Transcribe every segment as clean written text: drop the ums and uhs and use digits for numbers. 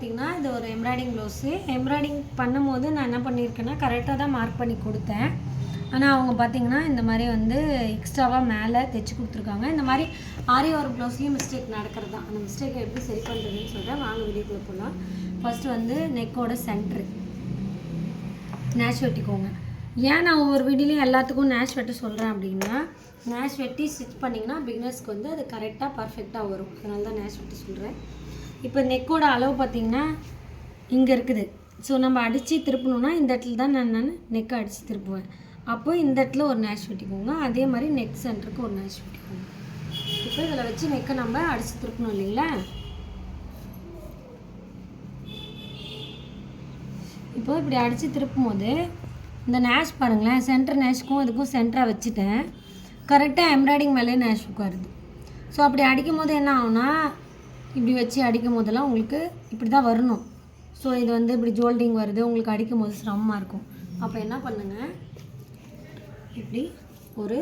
பார்த்திங்கன்னா இது ஒரு எம்ப்ராய்டிங் ப்ளவுஸு. எம்ப்ராய்டிங் பண்ணும்போது நான் என்ன பண்ணியிருக்கேன்னா கரெக்டாக தான் மார்க் பண்ணி கொடுத்தேன். ஆனால் அவங்க பார்த்திங்கன்னா இந்த மாதிரி வந்து எக்ஸ்ட்ராவாக மேலே தைச்சி கொடுத்துருக்காங்க. இந்த மாதிரி ஆரி ஒர்க் ப்ளவுஸ்லேயும் மிஸ்டேக் நடக்கிறது தான். அந்த மிஸ்டேக்கை எப்படி சரி பண்ணுறதுன்னு சொல்கிறேன், வாங்க வீடியோக்குள்ளே போகலாம். ஃபஸ்ட்டு வந்து நெக்கோட சென்ட்ரு நேஷ் வெட்டிக்கோங்க. ஏன் நான் ஒவ்வொரு வீடியோலையும் எல்லாத்துக்கும் நேஷ் வெட்ட சொல்கிறேன் அப்படின்னா, நேஷ் வெட்டி ஸ்டிச் பண்ணிங்கன்னா பிகினர்ஸ்க்கு வந்து அது கரெக்டாக பர்ஃபெக்டாக வரும். அதனால தான் நேஷ் வெட்டி சொல்கிறேன். இப்போ நெக்கோட அளவு பார்த்திங்கன்னா இங்கே இருக்குது. ஸோ நம்ம அடித்து திருப்பணுன்னா இந்த இடத்துல தான் நான் நெக்கை அடித்து திருப்புவேன். அப்போ இந்த இடத்துல ஒரு நேஷ் வெட்டிக்கோங்க. அதே மாதிரி நெக் சென்டருக்கு ஒரு நேஷ் வெட்டிக்கோங்க. இப்போ இதில் வச்சு நெக்கை நம்ம அடித்து திருப்பணும் இல்லைங்களா. இப்போ இப்படி அடித்து திருப்பும் போது இந்த நேஷ் பாருங்களேன், சென்டர் நேஷ்க்கும் இதுக்கும் சென்டராக வச்சுட்டேன். கரெக்டாக எம்ப்ராய்டிங் மேலே நேஷ் உட்காருது. ஸோ அப்படி அடிக்கும் போது என்ன ஆகுனா, இப்படி வச்சு அடிக்கும் போதெல்லாம் உங்களுக்கு இப்படி தான் வரணும். ஸோ இது வந்து இப்படி ஜோல்டிங் வருது, உங்களுக்கு அடிக்கும் போது சிரமமாக இருக்கும். அப்போ என்ன பண்ணுங்கள், இப்படி ஒரு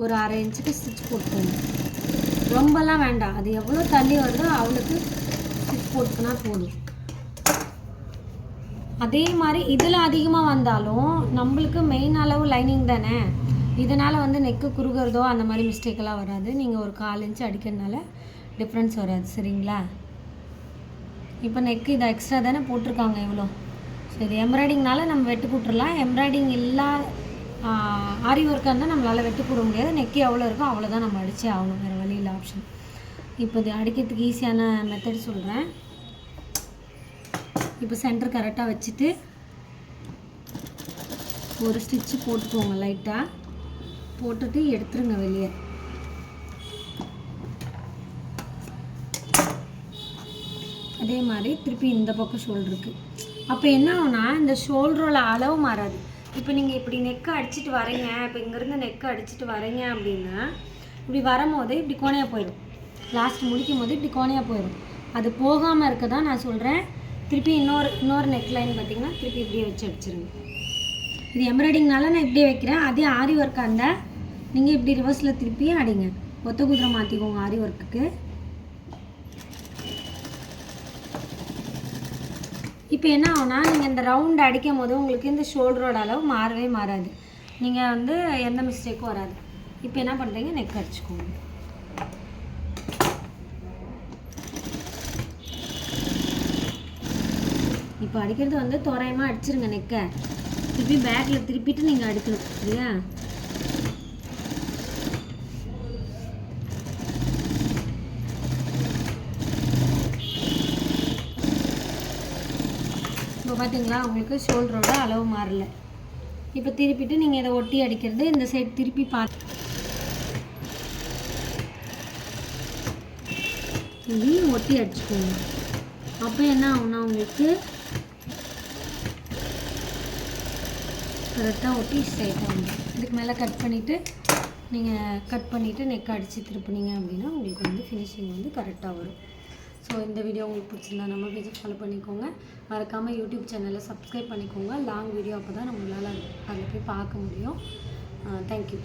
ஒரு அரை இன்ச்சுக்கு ஸ்டிச் போட்டுக்கோங்க. ரொம்பலாம் வேண்டாம், அது எவ்வளோ தள்ளி வருதோ அவளுக்கு ஸ்டிச் போட்டுக்கினா போதும். அதே மாதிரி இதில் அதிகமாக வந்தாலும் நம்மளுக்கு மெயின் அளவு லைனிங் தானே, இதனால் வந்து நெக்கு குறுகிறதோ அந்த மாதிரி மிஸ்டேக்கெல்லாம் வராது. நீங்கள் ஒரு 1/4 இன்ச்சு அடிக்கிறதுனால டிஃப்ரென்ஸ் வராது, சரிங்களா. இப்போ நெக்கு இதை எக்ஸ்ட்ரா தானே போட்டிருக்காங்க இவ்வளோ. ஸோ இது எம்ப்ராய்டிங்னால நம்ம வெட்டு போட்டுடலாம். எம்ப்ராய்டிங் இல்லா ஆரி ஒர்க்காக இருந்தால் நம்மளால் வெட்டு போட முடியாது. நெக்கு எவ்வளோ இருக்கோ அவ்வளோதான் நம்ம அடித்தே ஆகணும், வேறு வழி இல்லை ஆப்ஷன். இப்போ இது அடிக்கிறதுக்கு ஈஸியான மெத்தட் சொல்கிறேன். இப்போ சென்டர் கரெக்டாக வச்சுட்டு ஒரு ஸ்டிச்சு போட்டுக்கோங்க. லைட்டாக போட்டுட்டு எடுத்துருங்க வெளியே. அதே மாதிரி திருப்பி இந்த பக்கம் ஷோல்டருக்கு. அப்போ என்ன ஆகுனா, இந்த ஷோல்டரோட அளவு மாறாது. இப்போ நீங்கள் இப்படி நெக்கை அடிச்சுட்டு வரீங்க, இப்போ இங்கேருந்து நெக்கை அடிச்சுட்டு வரீங்க அப்படின்னா இப்படி வரும்போது இப்படி கோணையாக போயிடும். லாஸ்ட் முடிக்கும் போது இப்படி கோணையாக போயிடும். அது போகாமல் இருக்க தான் நான் சொல்கிறேன். திருப்பி இன்னொரு நெக் லைன் பார்த்திங்கன்னா திருப்பி இப்படியே வச்சு அடிச்சிருங்க. இது எம்ப்ராய்டிங்னால நான் இப்படியே வைக்கிறேன். அதே ஆரி ஒர்க்காக இருந்தால் நீங்கள் இப்படி ரிவர்ஸில் திருப்பியே அடிங்க. ஒத்த குதிரை மாற்றிக்கோங்க ஆரி ஒர்க்குக்கு. இப்போ என்ன ஆகுனா, நீங்கள் இந்த ரவுண்ட் அடிக்கும் போது உங்களுக்கு இந்த ஷோல்டரோட அளவு மாறவே மாறாது. நீங்கள் வந்து எந்த மிஸ்டேக்கும் வராது. இப்போ என்ன பண்ணுறீங்க, நெக் அடிச்சுக்கோங்க. இப்போ அடிக்கிறது வந்து தோராயமாக அடிச்சிருங்க நெக்கை. திருப்பி பேக்கில் திருப்பிட்டு நீங்கள் அடிக்கணும், சரியா. இப்போ பார்த்தீங்களா, உங்களுக்கு ஷோல்டரோட அளவு மாறல. இப்போ திருப்பிட்டு நீங்கள் இதை ஒட்டி அடிக்கிறது இந்த சைடு திருப்பி இதையும் ஒட்டி அடிச்சுக்கோங்க. அப்போ என்ன ஆகுனா, உங்களுக்கு கரெக்டாக ஒட்டி ஸ்ட்ரைட்டாக வந்து இதுக்கு மேலே கட் பண்ணிவிட்டு நெக் அடித்து திருப்பினீங்க அப்படின்னா உங்களுக்கு வந்து ஃபினிஷிங் வந்து கரெக்டாக வரும். ஸோ இந்த வீடியோ உங்களுக்கு பிடிச்சிருந்தா நம்ம பேஜை ஃபாலோ பண்ணிக்கோங்க. மறக்காமல் யூடியூப் சேனலை சப்ஸ்கிரைப் பண்ணிக்கோங்க. லாங் வீடியோ அப்போ தான் நம்மளால் அதில் போய் பார்க்க முடியும். தேங்க்யூ.